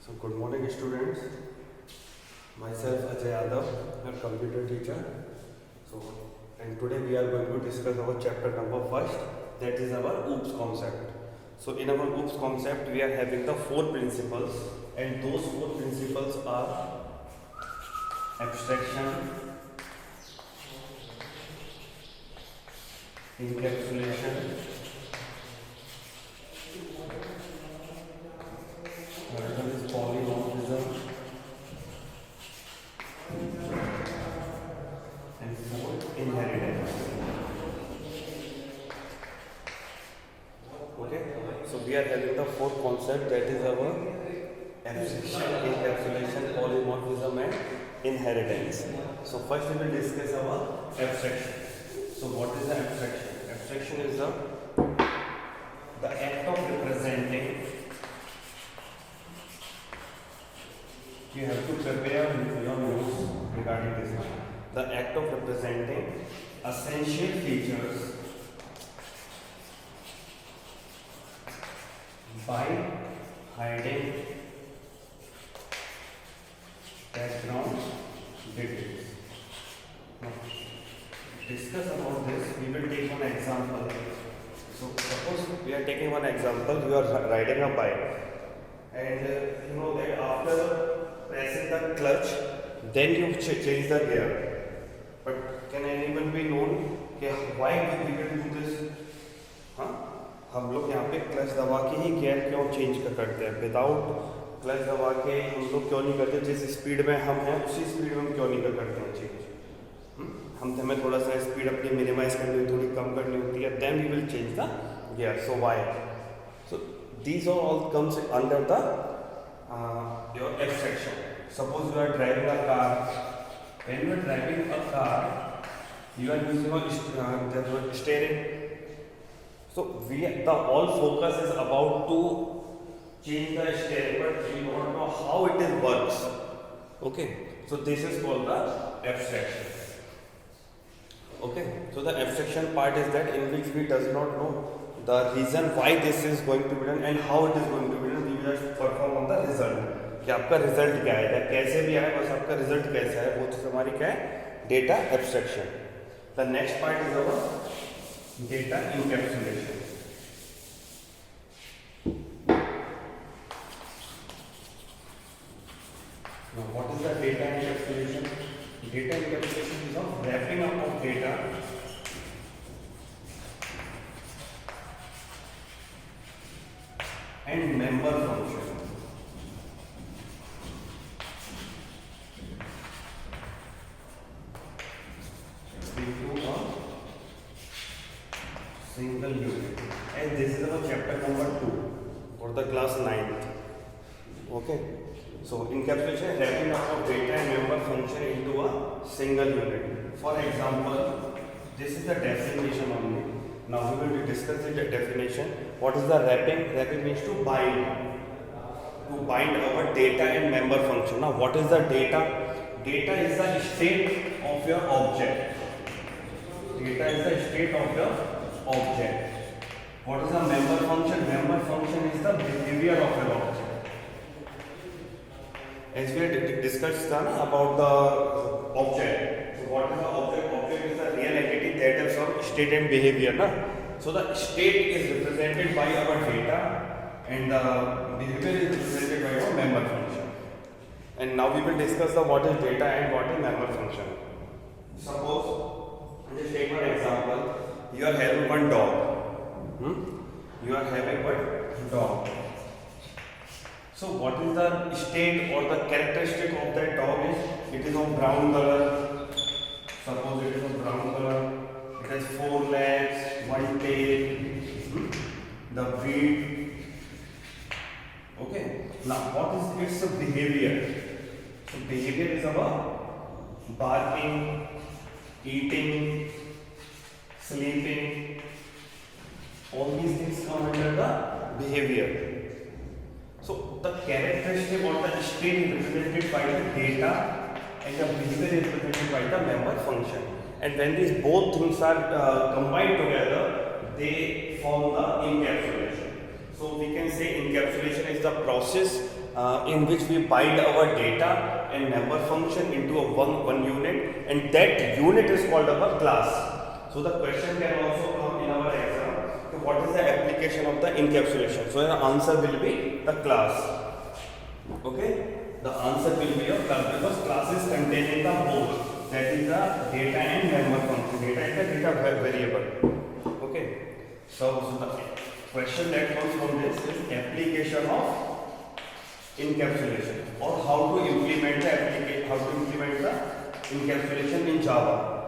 So good morning students, myself Ajay Yadav, a computer teacher. So and today we are going to discuss our chapter number first, that is our OOPS concept. So in our OOPS concept we are having the four principles, and those four principles are abstraction, encapsulation, another is polymorphism, and fourth inheritance. Okay, so we are having the fourth concept, that is our abstraction, encapsulation, polymorphism and inheritance. So first we will discuss our abstraction. So what is the abstraction? Abstraction is the act of representing. You have to prepare your notes regarding this one. The act of representing essential features by hiding background details. Now, discuss about this. We will take one example. So suppose we are taking one example. You are riding a bike, and you know that after pressing the clutch, then you change the gear. But can anyone be known कि why we will do this? हाँ, हम लोग यहाँ पे clutch दबा के ही gear क्यों change करते हैं? विदाउट क्लच दबा के हम लोग क्यों नहीं करते? जिस स्पीड में हम हैं उसी स्पीड में हम क्यों नहीं करते हैं चेंज? हमें थोड़ा सा स्पीड अपनी मिनिमाइज करनी होती है, थोड़ी कम करनी होती है, then we will change the gear. So why? So these are all comes under the your abstraction. Suppose you are driving a car. When you are driving a car, you are using a steering. So the all focus is about to change the steering, but we don't know how it is works. Okay. So this is called the abstraction. Okay. So the abstraction part is that in which we does not know the reason why this is going to be done and how it is going to be done. We will just perform on the result. कि आपका result क्या है, कैसे भी आए, बस आपका result कैसा है, वो चीज़ हमारी क्या है? Data abstraction. The next part is our data encapsulation. Now what is the data encapsulation? Data encapsulation is of wrapping up of data and member function into a single unit. And this is our chapter number 2 for the class 9th. Okay. So encapsulation is wrapping up of data and member function into a single unit. For example, this is the definition only. Now we will be discussing the definition. What is the wrapping? Wrapping means to bind. To bind our data and member function. Now what is the data? Data is the state of your object. Data is the state of your object. What is the member function? Member function is the behavior of your object. As we had discussed about the object. So what is the object? Object is the real entity that has some state and behavior. So the state is represented by our data and the behavior is represented by our member function. And now we will discuss the what is data and what is member function. Suppose, just take one example. You are having one dog. You are having one dog. So what is the state or the characteristic of that dog is? It is of brown color. Suppose it is of brown color. It has 4 legs, 1 tail. The breed. Okay. Now what is its behavior? So behavior is about barking, eating, sleeping. All these things come under the behavior. So the characteristic or the state is represented by the data and the behavior is represented by the member function. And when these both things are combined together, they form the encapsulation. So we can say encapsulation is the process in which we bind our data and member function into a one unit, and that unit is called our class. So the question can also come in our exam, so what is the application of the encapsulation? So the answer will be the class. Okay, the answer will be a class, because class is containing the both, that is the data and member function. Data is the data variable. Okay, so the question that comes from this is application of encapsulation, or how to implement the encapsulation in Java.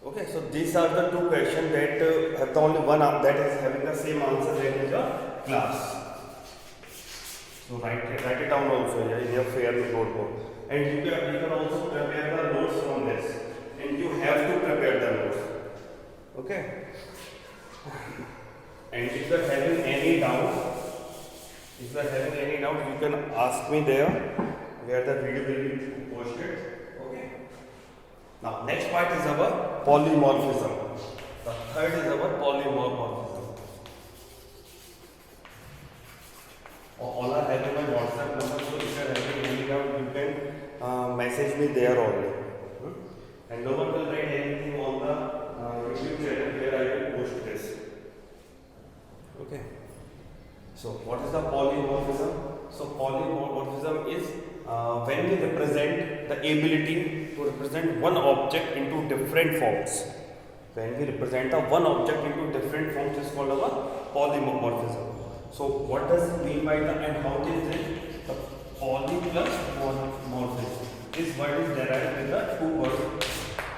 Okay, so these are the two questions that have the only one that is having the same answer, that is your class. So write it down also in your fair notebook, and you can also prepare the notes from this, and you have to prepare the notes. Okay, and if you are having any doubt, you can ask me there, where the video will be posted. Okay. Now next part is our polymorphism. The third is our polymorphism. All are having my WhatsApp number, so if you are having any doubt, you can message me there only. And no one will write anything on the YouTube channel where I will post this. Okay. So what is the polymorphism? So polymorphism is when we represent the ability to represent one object into different forms. When we represent one object into different forms is called our polymorphism. So what does it mean by the, and how is it? The poly plus morphism. This word is derived with the two words.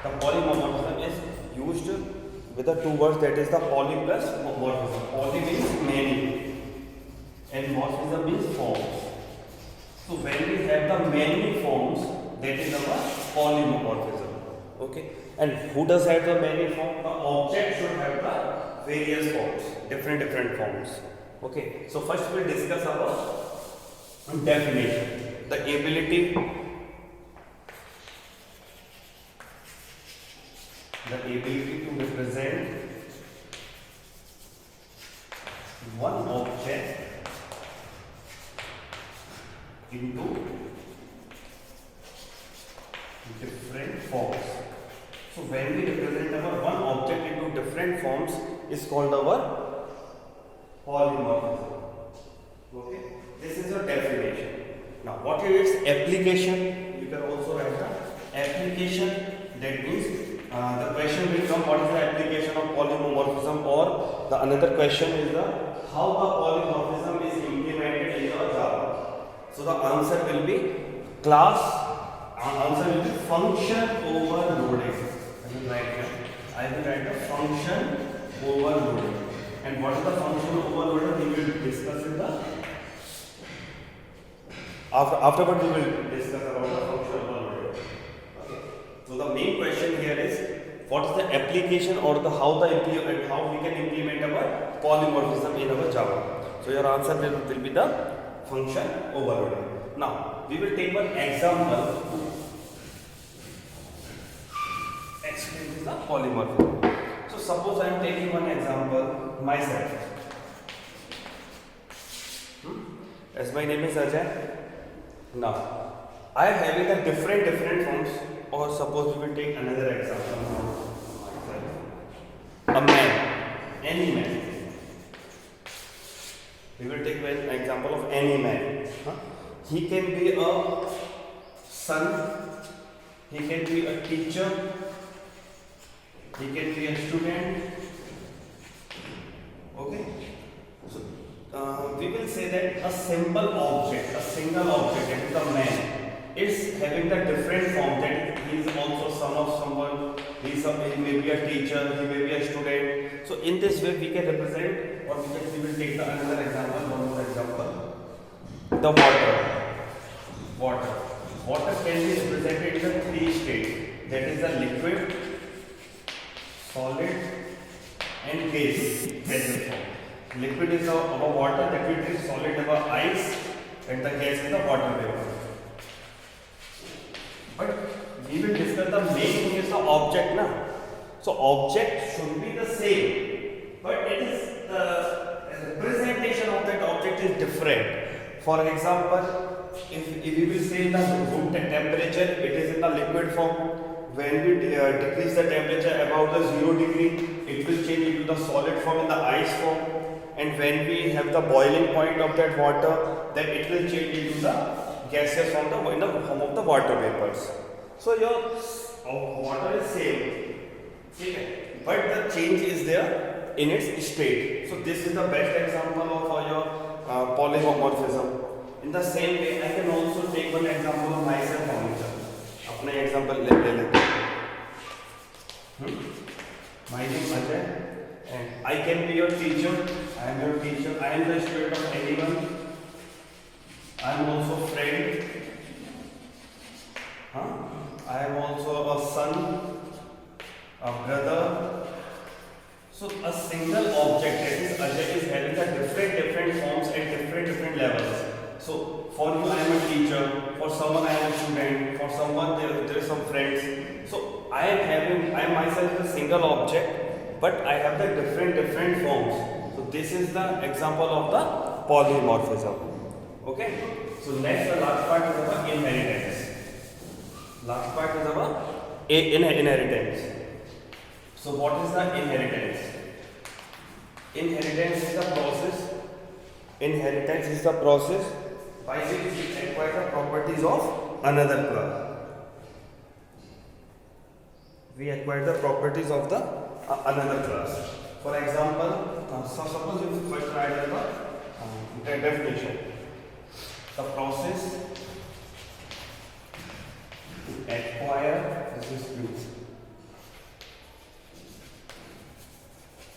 The polymorphism is used with the two words, that is the poly plus morphism. Poly means many and morphism means forms. So when we have the many forms, that is our polymorphism. Okay, and who does have the many forms? The object should have the various forms, different forms. Okay, so first we will discuss our definition. The ability to represent one object into different forms. So when we represent our one object into different forms is called our polymorphism. Okay, this is your definition. Now what is its application? You can also write the application. That means the question will come, what is the application of polymorphism, or the another question is the how the polymorphism is implemented in your Java. So the answer will be answer will be function overloading. I will write the function overloading. And what is the function overloading? We will discuss in the afterward we will discuss about the function overloading. Okay. So the main question here is, what is the application or the how we can implement our polymorphism in our Java. So your answer will be the function overloading. Now we will take one example to explain the polymorphism. So suppose I am taking one example myself. As my name is Ajay. Now I am having the different forms, or suppose we will take another example. A man, any man. We will take an example of any man. He can be a son, he can be a teacher, he can be a student. Okay. So we will say that a simple object, a single object, that is the man, is having the different form, that he is also son of someone, he may be a teacher, he may be a student. So in this way we can represent, or we will take another example, one more example. The water can be represented in the three states, that is the liquid, solid and gaseous form. Liquid is our water, liquid is solid our ice, and the gas is the water vapor. But we will discuss the main thing is the object now. So object should be the same, but it is the representation of that object is different. For example, if we will say the room temperature, it is in the liquid form. When we decrease the temperature above the 0 degree, it will change into the solid form in the ice form. And when we have the boiling point of that water, then it will change into the gaseous form in the form of the water vapors. So your water is same, okay, but the change is there in its state. So this is the best example of your polymorphism. In the same way, I can also take one example of myself also. अपने example ले लेते हैं. My name is Ajay, and I can be your teacher. I am your teacher. I am the student of anyone. I am also friend. I am also a son, a brother. So a single object, that is Ajay, is having the different forms at different levels. So for you I am a teacher, for someone I am a student, for someone there is some friends. So I am myself a single object, but I have the different forms. So this is the example of the polymorphism. Okay. So next, the last part is about inheritance. Last part is about inheritance. So what is the inheritance? Inheritance is the process. Inheritance is the process by which we acquire the properties of another class. We acquire the properties of the another class. For example, suppose you first write the definition. The process to acquire, this is proof,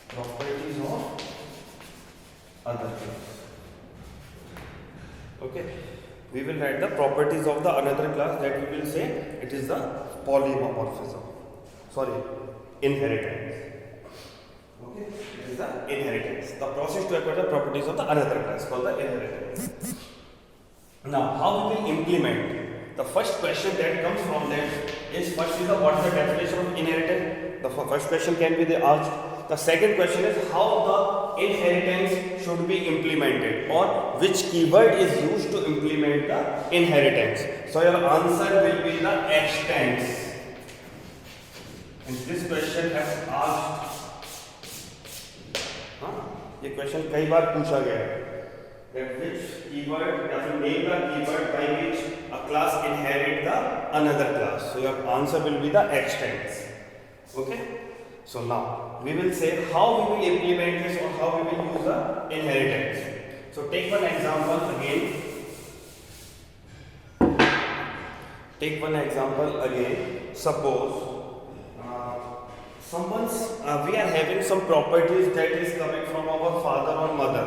properties of other class. Okay, we will write the properties of the another class, that we will say it is the polymorphism. Sorry, inheritance. Okay, it is the inheritance. The process to acquire the properties of the another class called the inheritance. Now, how we will implement? The first question that comes from that is, first is what is the definition of inheritance? The first question can be asked. The second question is how the inheritance should be implemented, or which keyword is used to implement the inheritance. So your answer will be the extends. And this question has asked, ये question कई बार पूछा गया है, that which keyword, या फिर name the keyword by which a class inherit the another class. So your answer will be the extends. Okay. So now we will say how we will implement this, or how we will use the inheritance. So take one example again. Take one example again. Suppose we are having some properties that is coming from our father or mother.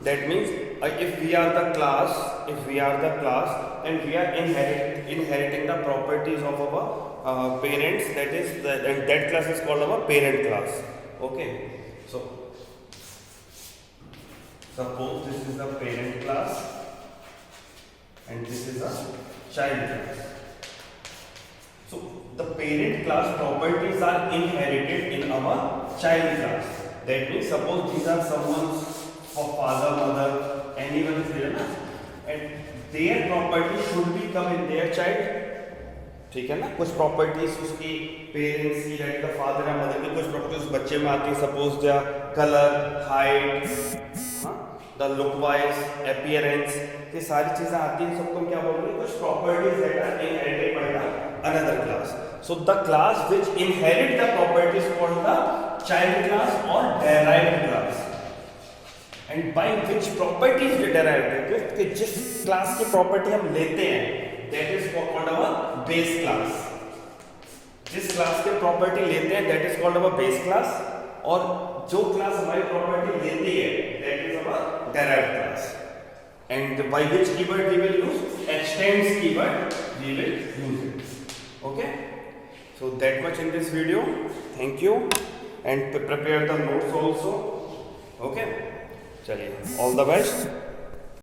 That means if we are the class, and we are inheriting the properties of our parents, and that class is called our parent class. Okay. So suppose this is the parent class and this is the child class. So the parent class properties are inherited in our child class. That means suppose these are someone's father, mother, anyone is there, and their property should be come in their child. ठीक है ना, कुछ properties उसकी parents की, like the father and mother की कुछ properties बच्चे में आती है. Suppose the colour, height, the look wise, appearance, ये सारी चीजें आती हैं. सबको हम क्या बोल रहे हैं? कुछ properties that are inherited by the another class. So the class which inherit the properties called the child class और derived class. And by which properties we derived, कि जिस क्लास की प्रॉपर्टी हम लेते हैं, that is called our base class. जिस class के property लेते हैं that is called our base class, और जो क्लास हमारी प्रॉपर्टी लेती है that is our derived class. And by which keyword we will use? Extends keyword we will use it. Okay, so that much in this video. Thank you, and prepare the notes also. Okay, चलिए, all the best.